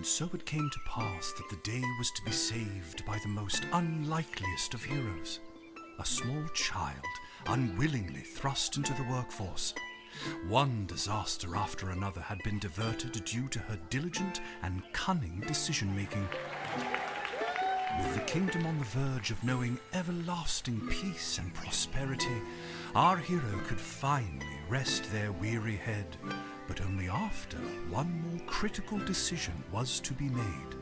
And so it came to pass that the day was to be saved by the most unlikeliest of heroes, a small child unwillingly thrust into the workforce. One disaster after another had been diverted due to her diligent and cunning decision-making. With the kingdom on the verge of knowing everlasting peace and prosperity, our hero could finally rest their weary head, but only after one more critical decision was to be made.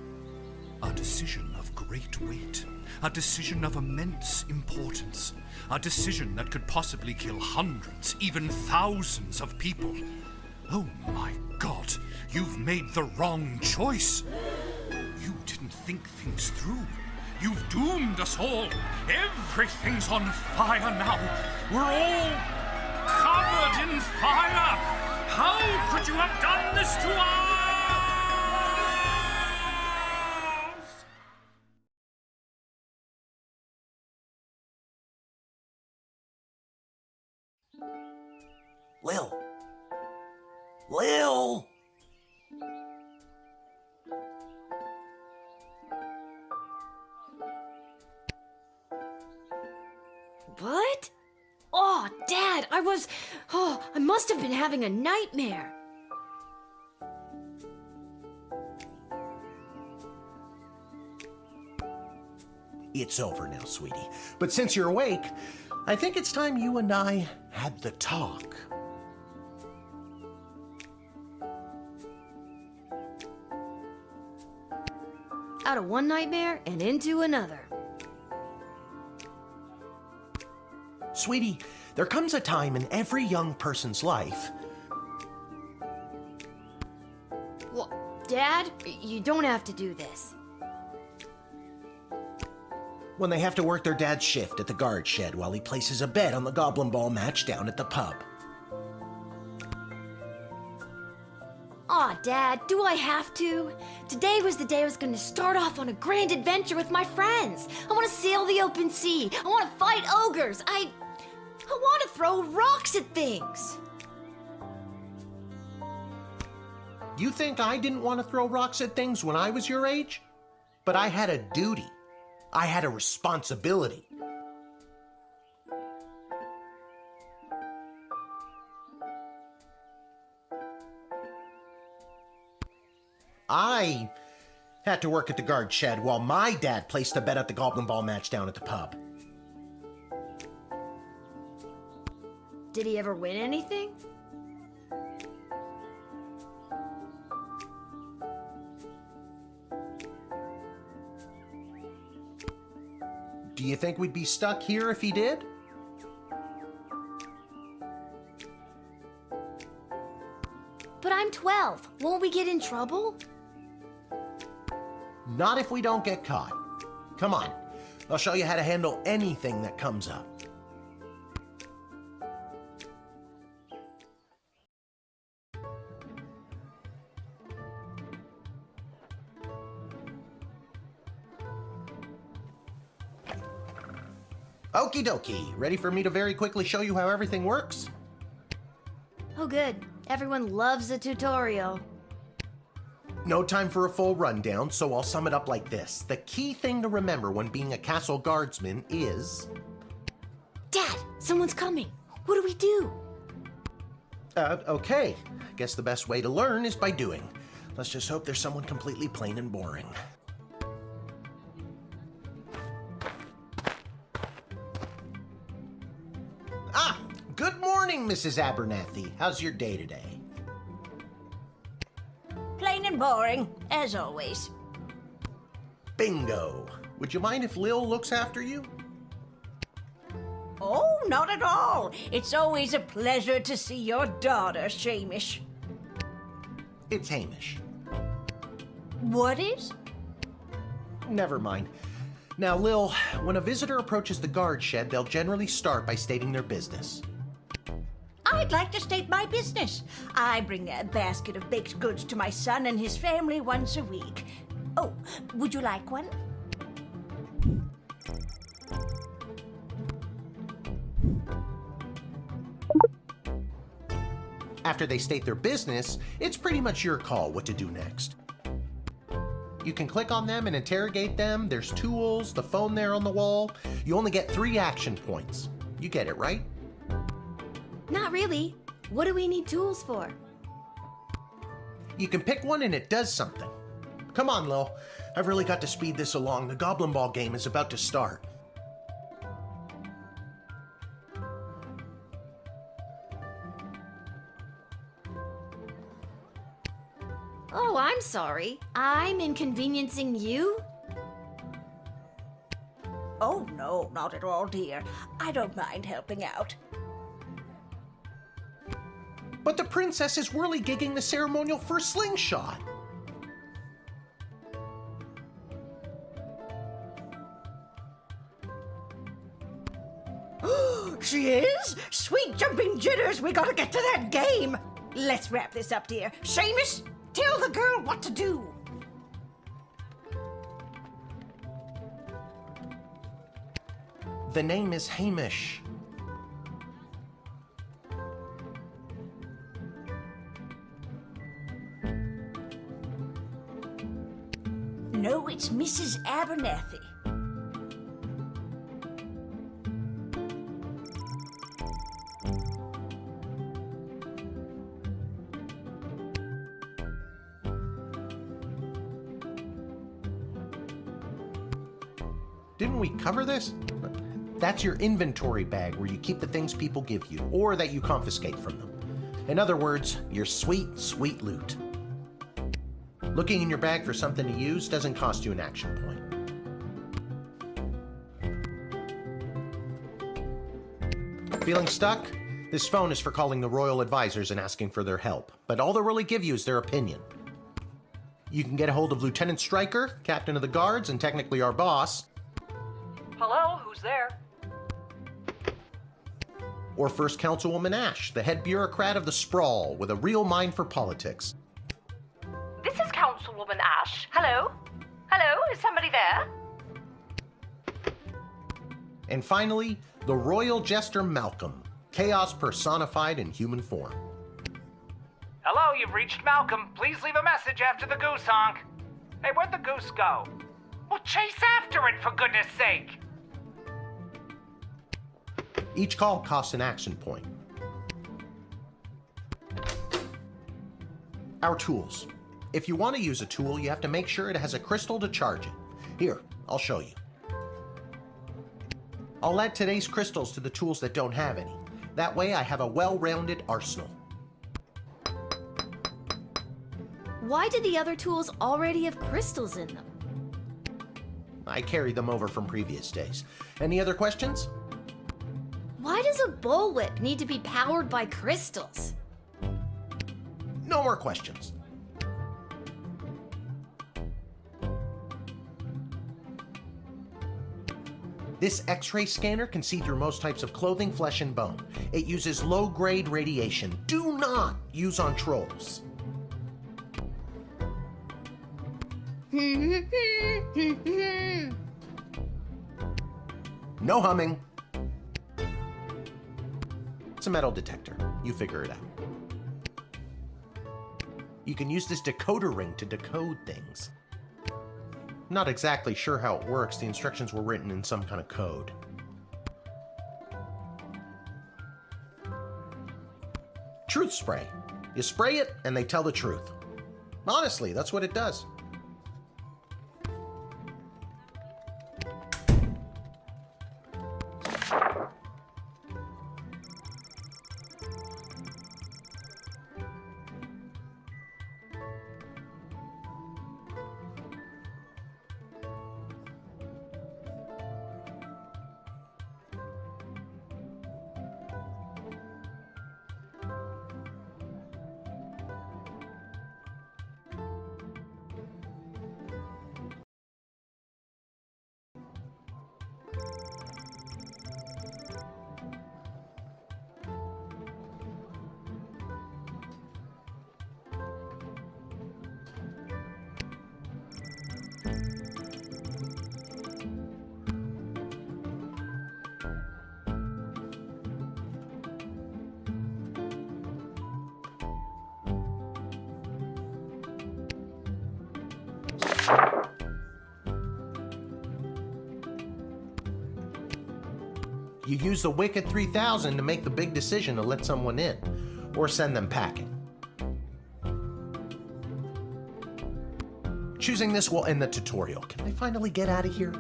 A decision of great weight, a decision of immense importance, a decision that could possibly kill hundreds, even thousands of people. Oh my God, you've made the wrong choice. You didn't think things through. You've doomed us all. Everything's on fire now. We're all covered in fire. How could you have done this to us? Lil! What? Oh, Dad, I must have been having a nightmare. It's over now, sweetie. But since you're awake, I think it's time you and I had the talk. Out of one nightmare and into another. Sweetie, there comes a time in every young person's life. Well, Dad, you don't have to do this. When they have to work their dad's shift at the guard shed while he places a bet on the goblin ball match down at the pub. Aw, Dad, do I have to? Today was the day I was going to start off on a grand adventure with my friends. I want to sail the open sea. I want to fight ogres. I want to throw rocks at things. You think I didn't want to throw rocks at things when I was your age? But I had a duty. I had a responsibility. I had to work at the guard shed while my dad placed a bet at the goblin ball match down at the pub. Did he ever win anything? Do you think we'd be stuck here if he did? But I'm 12. Won't we get in trouble? Not if we don't get caught. Come on, I'll show you how to handle anything that comes up. Okie dokie, ready for me to very quickly show you how everything works? Oh, good. Everyone loves a tutorial. No time for a full rundown, so I'll sum it up like this. The key thing to remember when being a castle guardsman is... Dad, someone's coming. What do we do? Okay. Guess the best way to learn is by doing. Let's just hope there's someone completely plain and boring. Ah! Good morning, Mrs. Abernathy. How's your day today? Plain and boring, as always. Bingo. Would you mind if Lil looks after you? Oh, not at all. It's always a pleasure to see your daughter, Shamish. It's Hamish. What is? Never mind. Now, Lil, when a visitor approaches the guard shed, they'll generally start by stating their business. I'd like to state my business. I bring a basket of baked goods to my son and his family once a week. Oh, would you like one? After they state their business, it's pretty much your call what to do next. You can click on them and interrogate them. There's tools, the phone there on the wall. You only get 3 action points. You get it, right? Not really. What do we need tools for? You can pick one and it does something. Come on, Lil. I've really got to speed this along. The Goblin Ball game is about to start. Oh, I'm sorry. I'm inconveniencing you? Oh, no, not at all, dear. I don't mind helping out. But the princess is whirligigging the ceremonial for a slingshot. She is? Sweet jumping jitters, we gotta get to that game. Let's wrap this up, dear. Seamus, tell the girl what to do. The name is Hamish. No, it's Mrs. Abernathy. Didn't we cover this? That's your inventory bag where you keep the things people give you, or that you confiscate from them. In other words, your sweet, sweet loot. Looking in your bag for something to use doesn't cost you an action point. Feeling stuck? This phone is for calling the royal advisors and asking for their help, but all they'll really give you is their opinion. You can get a hold of Lieutenant Stryker, captain of the guards, and technically our boss. Hello, who's there? Or First Councilwoman Ash, the head bureaucrat of the Sprawl with a real mind for politics. This is Councilwoman Ash. Hello? Hello, is somebody there? And finally, the royal jester Malcolm, chaos personified in human form. Hello, you've reached Malcolm. Please leave a message after the goose honk. Hey, where'd the goose go? Well, chase after it, for goodness sake! Each call costs an action point. Our tools. If you want to use a tool, you have to make sure it has a crystal to charge it. Here, I'll show you. I'll add today's crystals to the tools that don't have any. That way I have a well-rounded arsenal. Why did the other tools already have crystals in them? I carried them over from previous days. Any other questions? Why does a bullwhip need to be powered by crystals? No more questions. This X-ray scanner can see through most types of clothing, flesh, and bone. It uses low-grade radiation. Do not use on trolls. No humming. It's a metal detector. You figure it out. You can use this decoder ring to decode things. Not exactly sure how it works. The instructions were written in some kind of code. Truth spray. You spray it and they tell the truth. Honestly, that's what it does. You use the Wicked 3000 to make the big decision to let someone in, or send them packing. Choosing this will end the tutorial. Can I finally get out of here?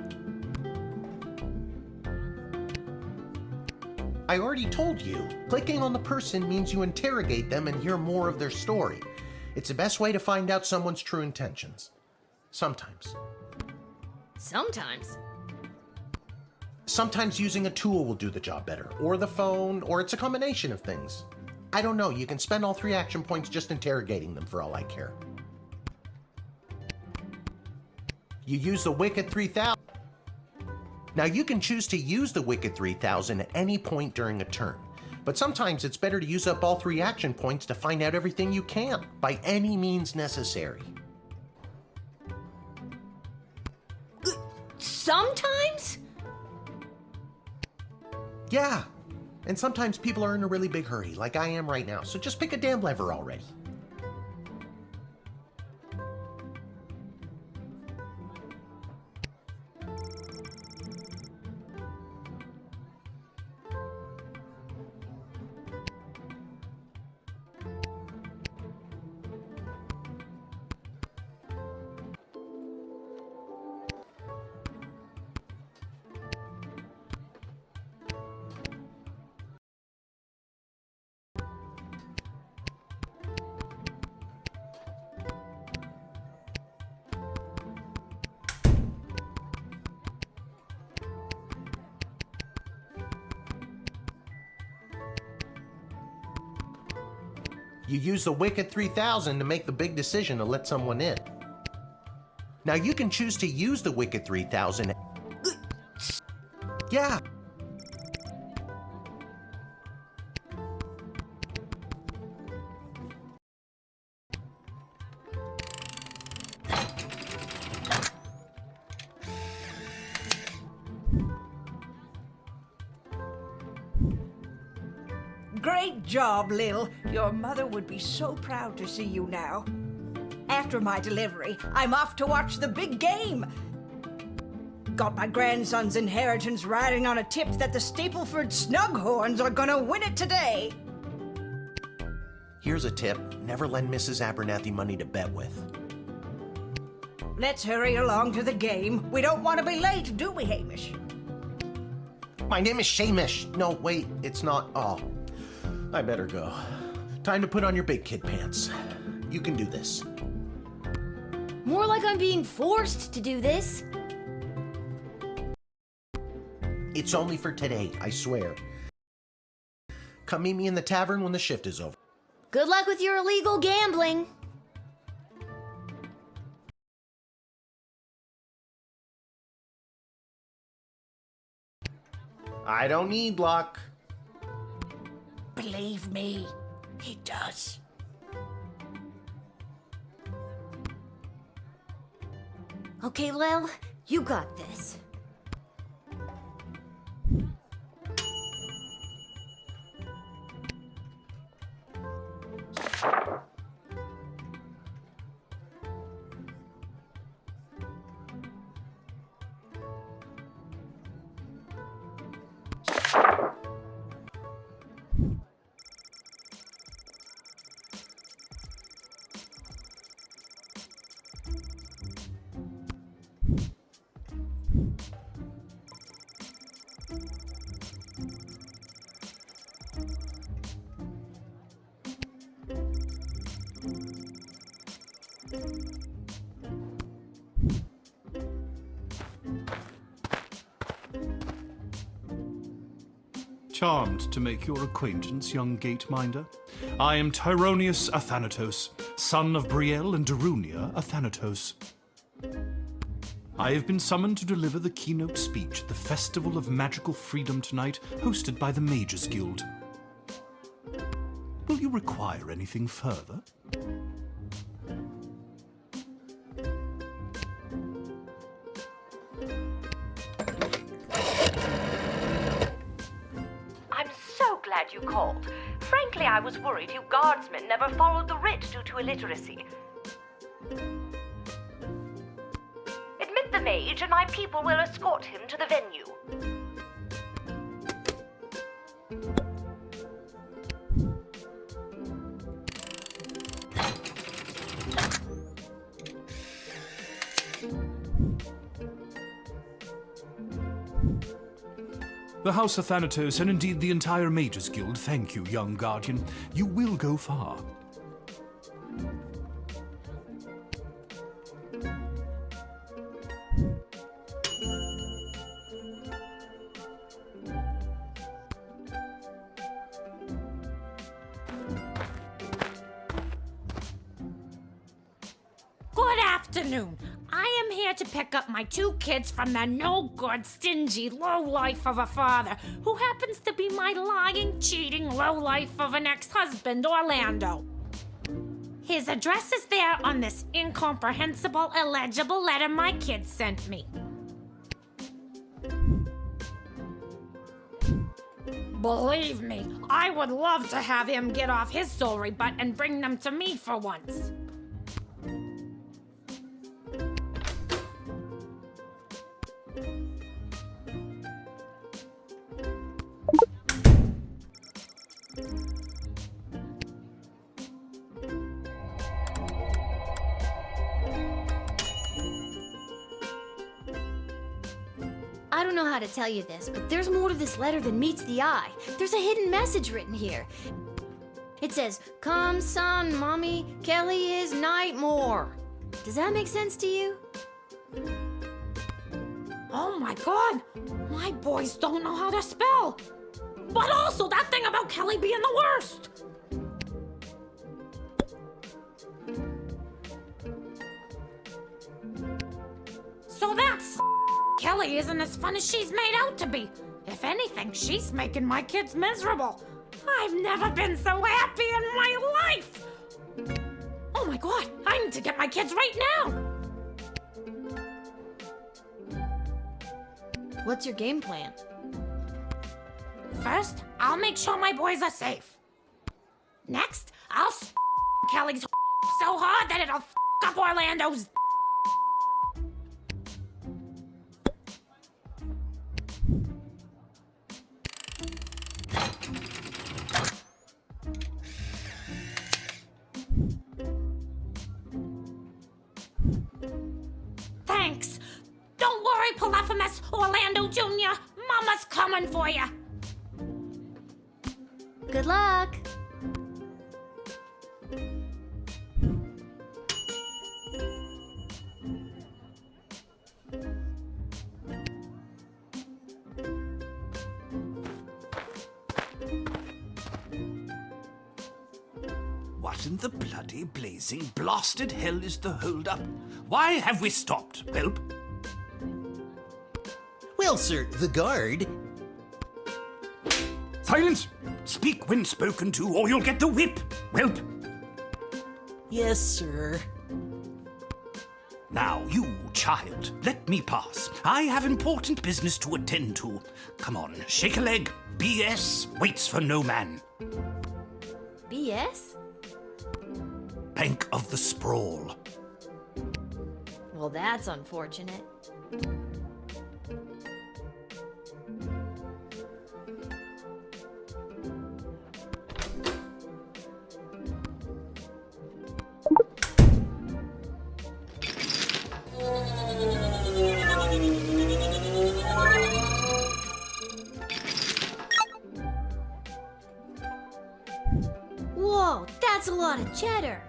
I already told you, clicking on the person means you interrogate them and hear more of their story. It's the best way to find out someone's true intentions. Sometimes. Sometimes. Sometimes using a tool will do the job better, or the phone, or it's a combination of things. I don't know, you can spend all 3 action points just interrogating them for all I care. You use the Wicked 3000. Now you can choose to use the Wicked 3000 at any point during a turn, but sometimes it's better to use up all 3 action points to find out everything you can, by any means necessary. Sometimes? Yeah, and sometimes people are in a really big hurry, like I am right now, so just pick a damn lever already. You use the Wicked 3000 to make the big decision to let someone in. Now you can choose to use the Wicked 3000. Yeah. Great job, Lil. Your mother would be so proud to see you now. After my delivery, I'm off to watch the big game. Got my grandson's inheritance riding on a tip that the Stapleford Snughorns are gonna win it today. Here's a tip. Never lend Mrs. Abernathy money to bet with. Let's hurry along to the game. We don't want to be late, do we, Hamish? My name is Shamish. No, wait, it's not. Oh, I better go. Time to put on your big kid pants. You can do this. More like I'm being forced to do this. It's only for today, I swear. Come meet me in the tavern when the shift is over. Good luck with your illegal gambling. I don't need luck. Believe me, he does. Okay, Lil, you got this. Charmed to make your acquaintance, young gateminder. I am Tyronius Athanatos, son of Brielle and Darunia Athanatos. I have been summoned to deliver the keynote speech at the Festival of Magical Freedom tonight, hosted by the Mages Guild. Will you require anything further? Glad you called. Frankly, I was worried you guardsmen never followed the writ due to illiteracy. Admit the mage, and my people will escort him to the venue. The House of Thanatos, and indeed the entire Mages Guild, thank you, young guardian. You will go far. Good afternoon. I am here to pick up my 2 kids from the no-good, stingy lowlife of a father who happens to be my lying, cheating lowlife of an ex-husband, Orlando. His address is there on this incomprehensible, illegible letter my kids sent me. Believe me, I would love to have him get off his sorry butt and bring them to me for once. I don't know how to tell you this, but there's more to this letter than meets the eye. There's a hidden message written here. It says, "Come, son, mommy, Kelly is Nightmare." Does that make sense to you? Oh my god! My boys don't know how to spell! But also that thing about Kelly being the worst! So that's Kelly isn't as fun as she's made out to be. If anything, she's making my kids miserable. I've never been so happy in my life! Oh my god, I need to get my kids right now! What's your game plan? First, I'll make sure my boys are safe. Next, I'll Kelly's so hard that it'll up Orlando's. Thanks. Don't worry, Polyphemus, Orlando Jr. Mama's coming for you. Good luck! What in the bloody blazing blasted hell is the hold-up? Why have we stopped, Whelp? Well, sir, the guard. Silence! Speak when spoken to, or you'll get the whip, Whelp! Yes, sir. Now, you, child, let me pass. I have important business to attend to. Come on, shake a leg. BS waits for no man. BS? Bank of the Sprawl. Well, that's unfortunate. Whoa, that's a lot of cheddar.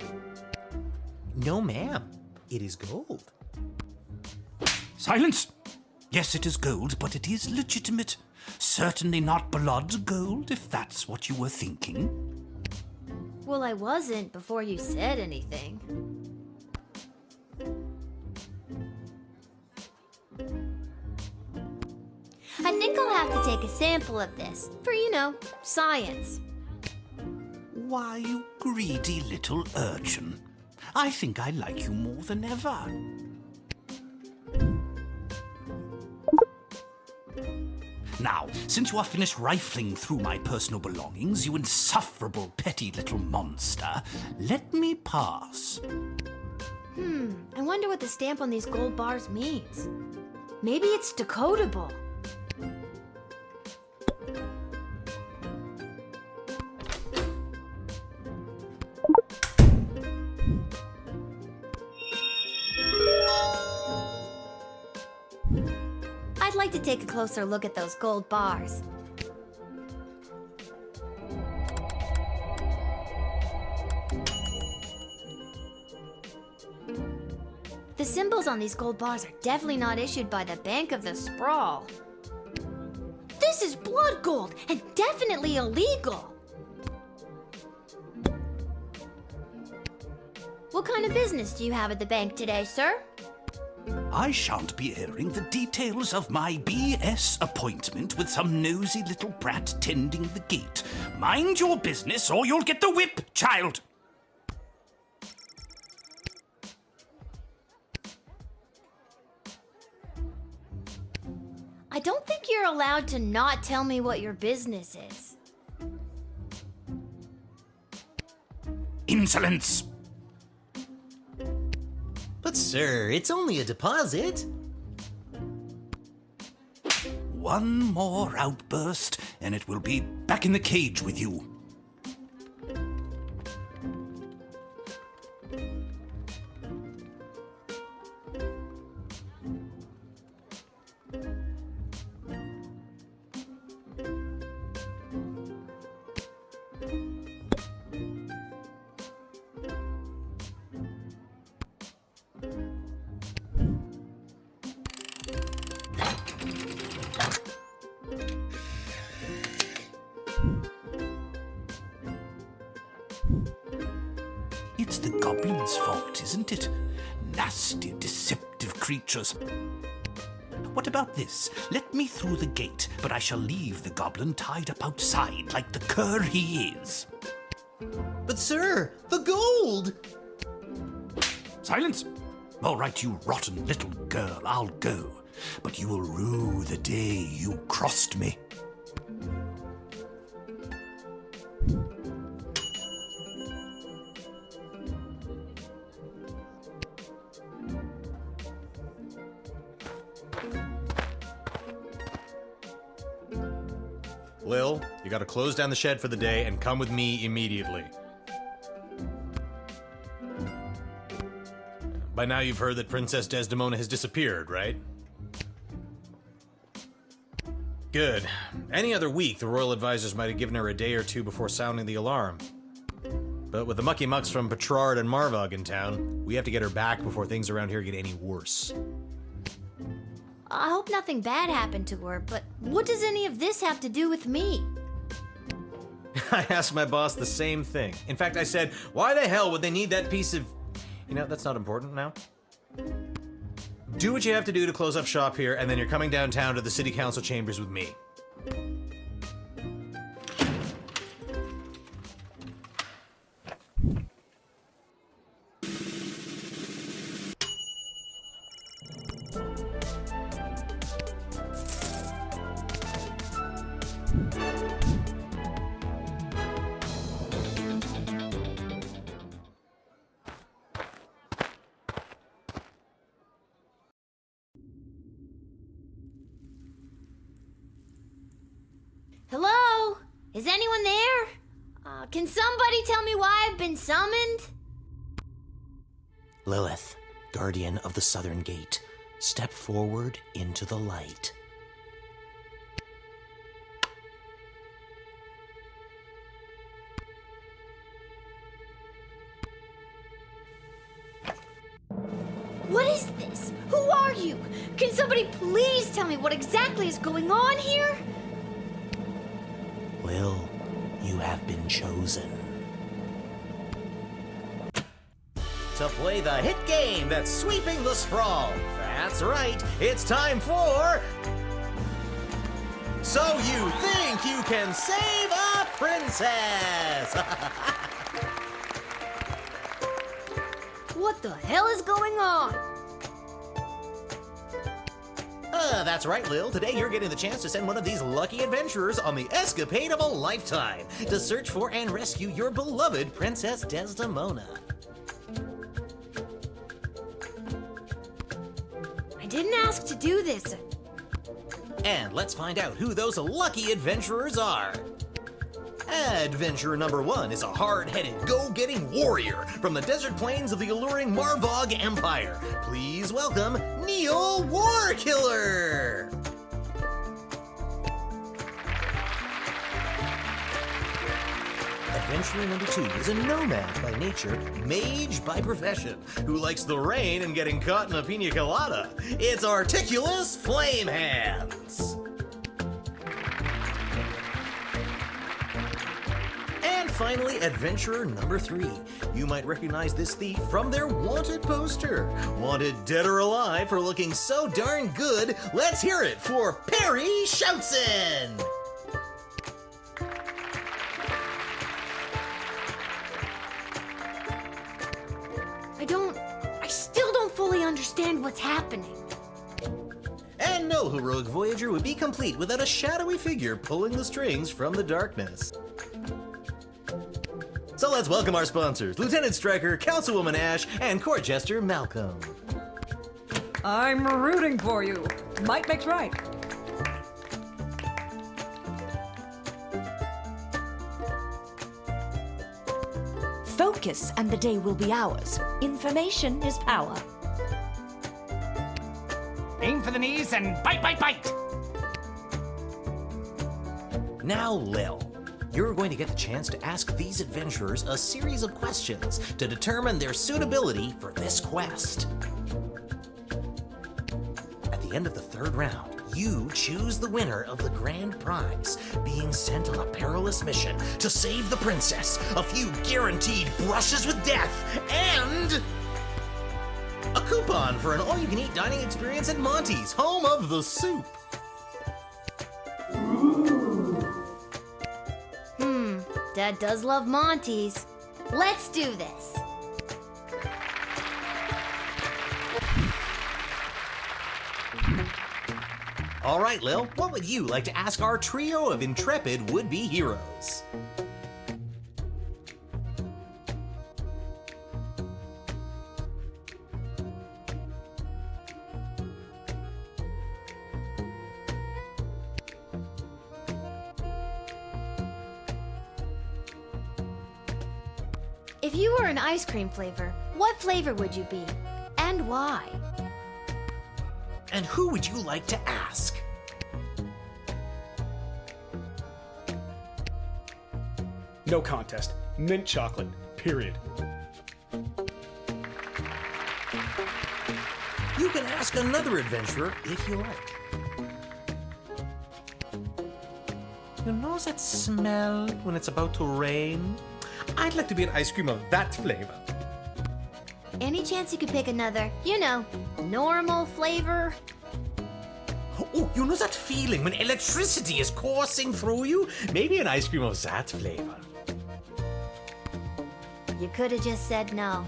No, ma'am. It is gold. Silence! Yes, it is gold, but it is legitimate. Certainly not blood gold, if that's what you were thinking. Well, I wasn't before you said anything. I think I'll have to take a sample of this for, science. Why, you greedy little urchin. I think I like you more than ever. Now, since you are finished rifling through my personal belongings, you insufferable petty little monster, let me pass. I wonder what the stamp on these gold bars means. Maybe it's decodable. like to take a closer look at those gold bars. The symbols on these gold bars are definitely not issued by the Bank of the Sprawl. This is blood gold and definitely illegal. What kind of business do you have at the bank today, sir? I shan't be airing the details of my BS appointment with some nosy little brat tending the gate. Mind your business or you'll get the whip, child! I don't think you're allowed to not tell me what your business is. Insolence! But sir, it's only a deposit. One more outburst, and it will be back in the cage with you. It's the goblins' fault, isn't it? Nasty, deceptive creatures. What about this? Let me through the gate, but I shall leave the goblin tied up outside like the cur he is. But sir, the gold! Silence! All right, you rotten little girl, I'll go. But you will rue the day you crossed me. Lil, you gotta close down the shed for the day and come with me immediately. By now you've heard that Princess Desdemona has disappeared, right? Good. Any other week, the royal advisors might have given her a day or two before sounding the alarm. But with the mucky mucks from Petrard and Marvog in town, we have to get her back before things around here get any worse. I hope nothing bad happened to her, but what does any of this have to do with me? I asked my boss the same thing. In fact, I said, why the hell would they need that piece of... You know, that's not important now. Do what you have to do to close up shop here, and then you're coming downtown to the city council chambers with me. Hello? Is anyone there? Can somebody tell me why I've been summoned? Lilith, guardian of the southern gate, step forward into the light. What is this? Who are you? Can somebody please tell me what exactly is going on here? Lil, you have been chosen. To play the hit game that's sweeping the sprawl. That's right, it's time for... So you think you can save a princess? What the hell is going on? That's right, Lil. Today you're getting the chance to send one of these lucky adventurers on the escapade of a lifetime to search for and rescue your beloved Princess Desdemona. I didn't ask to do this. And let's find out who those lucky adventurers are. Adventurer number 1 is a hard-headed, go-getting warrior from the desert plains of the alluring Marvog Empire. Please welcome Neil Warkiller. Adventurer number 2 is a nomad by nature, mage by profession, who likes the rain and getting caught in a pina colada. It's Articulous Flame Hands. And finally, Adventurer number 3. You might recognize this thief from their wanted poster. Wanted dead or alive for looking so darn good, let's hear it for Perry Shoutson! I still don't fully understand what's happening. And no heroic voyager would be complete without a shadowy figure pulling the strings from the darkness. So let's welcome our sponsors, Lieutenant Stryker, Councilwoman Ash, and Court Jester Malcolm. I'm rooting for you. Might makes right. Focus and the day will be ours. Information is power. Aim for the knees and bite, bite, bite! Now, Lil, you're going to get the chance to ask these adventurers a series of questions to determine their suitability for this quest. At the end of the third round, you choose the winner of the grand prize, being sent on a perilous mission to save the princess, a few guaranteed brushes with death, and a coupon for an all-you-can-eat dining experience at Monty's, home of the soup. Dad does love Monty's. Let's do this. All right, Lil, what would you like to ask our trio of intrepid would-be heroes? If you were an ice cream flavor, what flavor would you be? And why? And who would you like to ask? No contest. Mint chocolate. Period. You can ask another adventurer if you like. You know that smell when it's about to rain? I'd like to be an ice cream of that flavor. Any chance you could pick another, normal flavor? Oh, you know that feeling when electricity is coursing through you? Maybe an ice cream of that flavor. You could have just said no.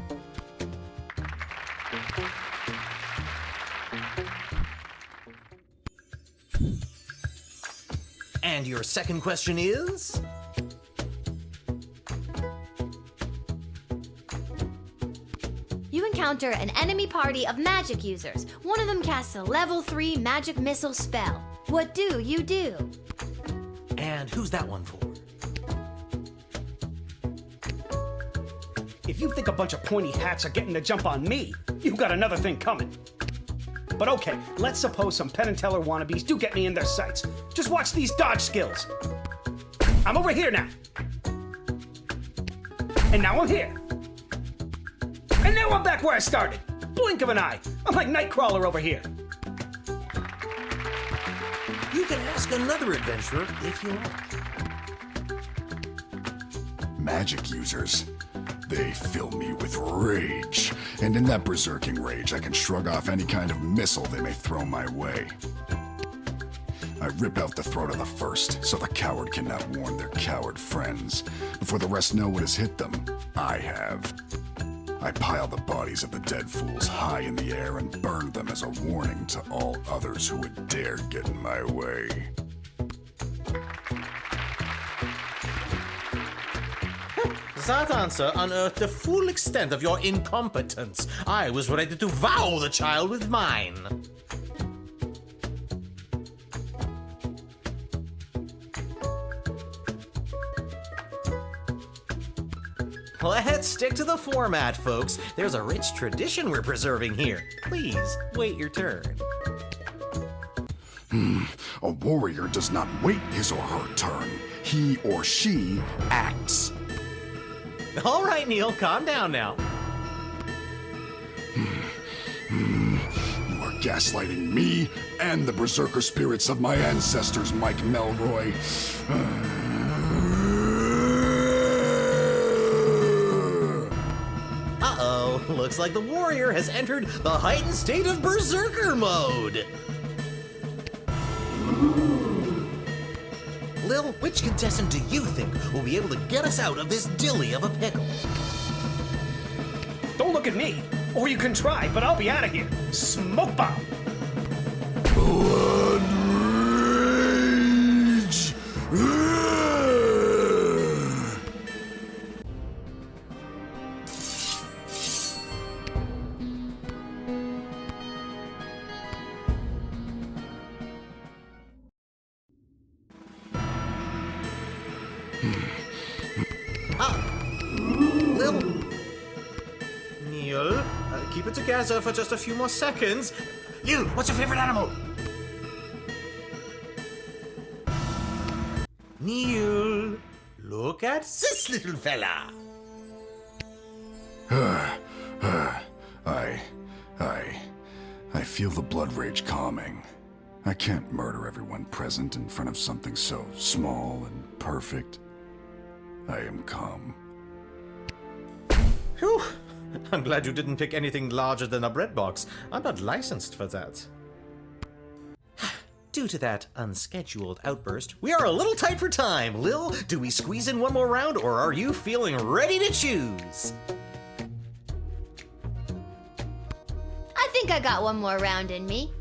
And your second question is? You encounter an enemy party of magic users. One of them casts a level 3 magic missile spell. What do you do? And who's that one for? If you think a bunch of pointy hats are getting the jump on me, you've got another thing coming. But okay, let's suppose some Penn and Teller wannabes do get me in their sights. Just watch these dodge skills. I'm over here now. And now I'm here. And now I'm back where I started. Blink of an eye. I'm like Nightcrawler over here. You can ask another adventurer if you like. Magic users. They fill me with rage. And in that berserking rage, I can shrug off any kind of missile they may throw my way. I rip out the throat of the first, so the coward cannot warn their coward friends. Before the rest know what has hit them, I have. I pile the bodies of the dead fools high in the air and burn them as a warning to all others who would dare get in my way. That answer unearthed the full extent of your incompetence. I was ready to wow the child with mine. Let's stick to the format, folks. There's a rich tradition we're preserving here. Please, wait your turn. A warrior does not wait his or her turn. He or she acts. All right, Neil, calm down now. You are gaslighting me and the berserker spirits of my ancestors, Mike Melroy. Uh-oh, looks like the warrior has entered the heightened state of berserker mode. Lil, which contestant do you think will be able to get us out of this dilly of a pickle? Don't look at me. Or you can try, but I'll be out of here. Smoke bomb. Blood rage! Lil, Neil, keep it together for just a few more seconds. Lil, what's your favorite animal? Neil, look at this little fella. I feel the blood rage calming. I can't murder everyone present in front of something so small and perfect. I am calm. Whew. I'm glad you didn't pick anything larger than a bread box. I'm not licensed for that. Due to that unscheduled outburst, we are a little tight for time. Lil, do we squeeze in one more round, or are you feeling ready to choose? I think I got one more round in me.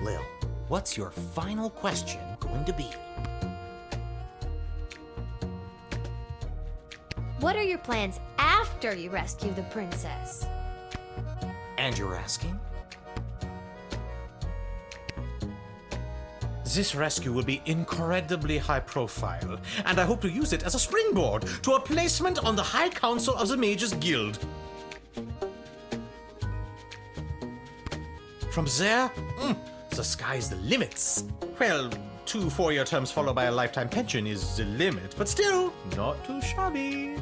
Lil, what's your final question going to be? What are your plans after you rescue the princess? And you're asking? This rescue will be incredibly high profile, and I hope to use it as a springboard to a placement on the High Council of the Mages Guild. From there, the sky's the limits. Well, 2 4-year terms followed by a lifetime pension is the limit, but still, not too shabby.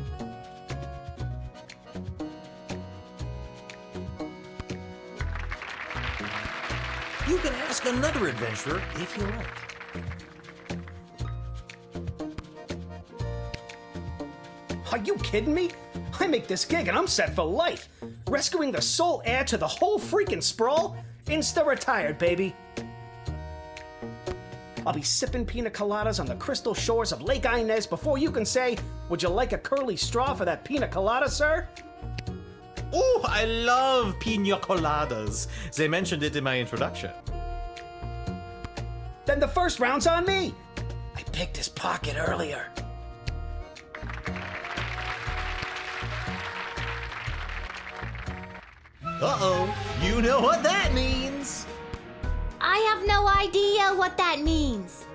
You can ask another adventurer if you like. Are you kidding me? I make this gig and I'm set for life. Rescuing the sole heir to the whole freaking sprawl? Insta-retired, baby. I'll be sipping pina coladas on the crystal shores of Lake Inez before you can say, "Would you like a curly straw for that pina colada, sir?" Oh, I love pina coladas. They mentioned it in my introduction. Then the first round's on me. I picked his pocket earlier. Uh-oh, you know what that means. I have no idea what that means.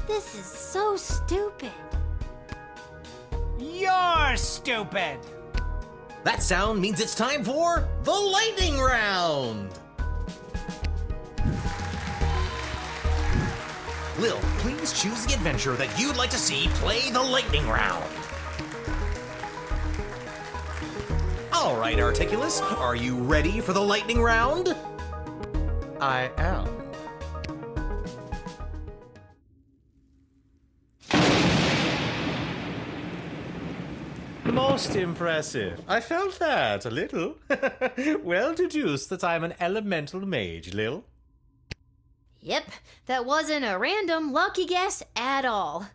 This is so stupid. You're stupid! That sound means it's time for the lightning round. Lil, please choose the adventurer that you'd like to see play the lightning round. All right, Articulus, are you ready for the lightning round? I am. Most impressive. I felt that a little. Well deduced that I'm an elemental mage, Lil. Yep, that wasn't a random lucky guess at all.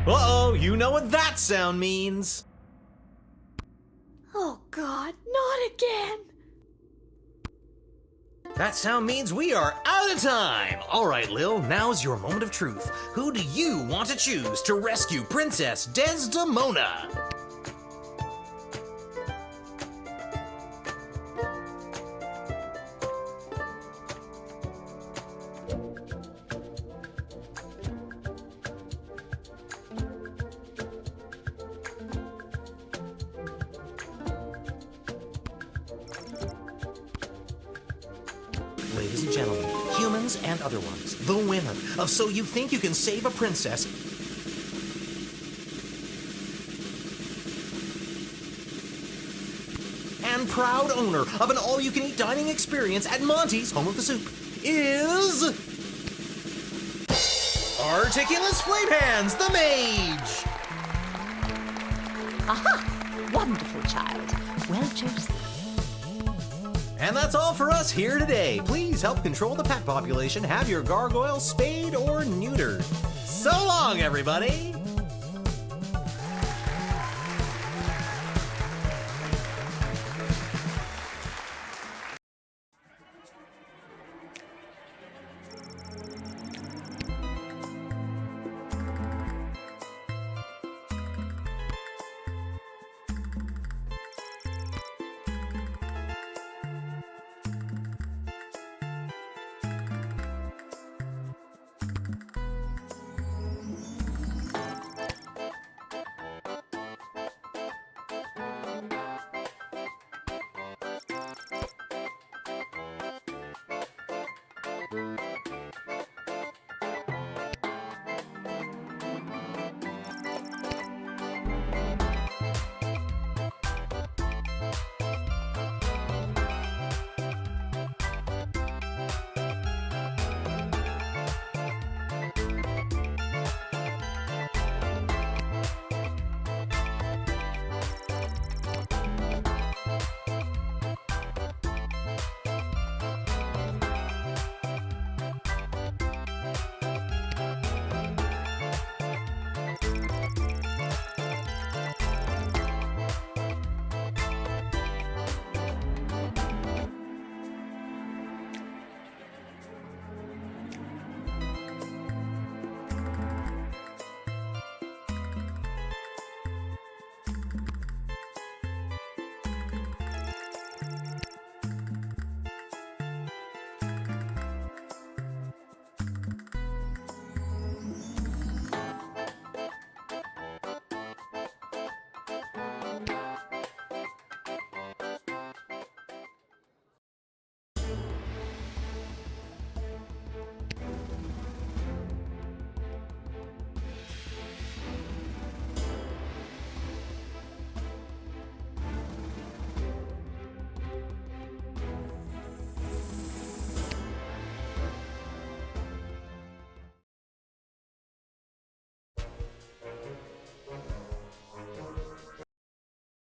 Uh-oh, you know what that sound means. Oh God, not again. That sound means we are out of time. All right, Lil, now's your moment of truth. Who do you want to choose to rescue Princess Desdemona? ladies and gentlemen, humans and other ones, the winner of So You Think You Can Save a Princess and proud owner of an all-you-can-eat dining experience at Monty's Home of the Soup is Articulous Flame Hands, the Mage! Aha! Wonderful child. Well chosen. And that's all for us here today. Please help control the pet population. Have your gargoyle spayed or neutered. So long, everybody!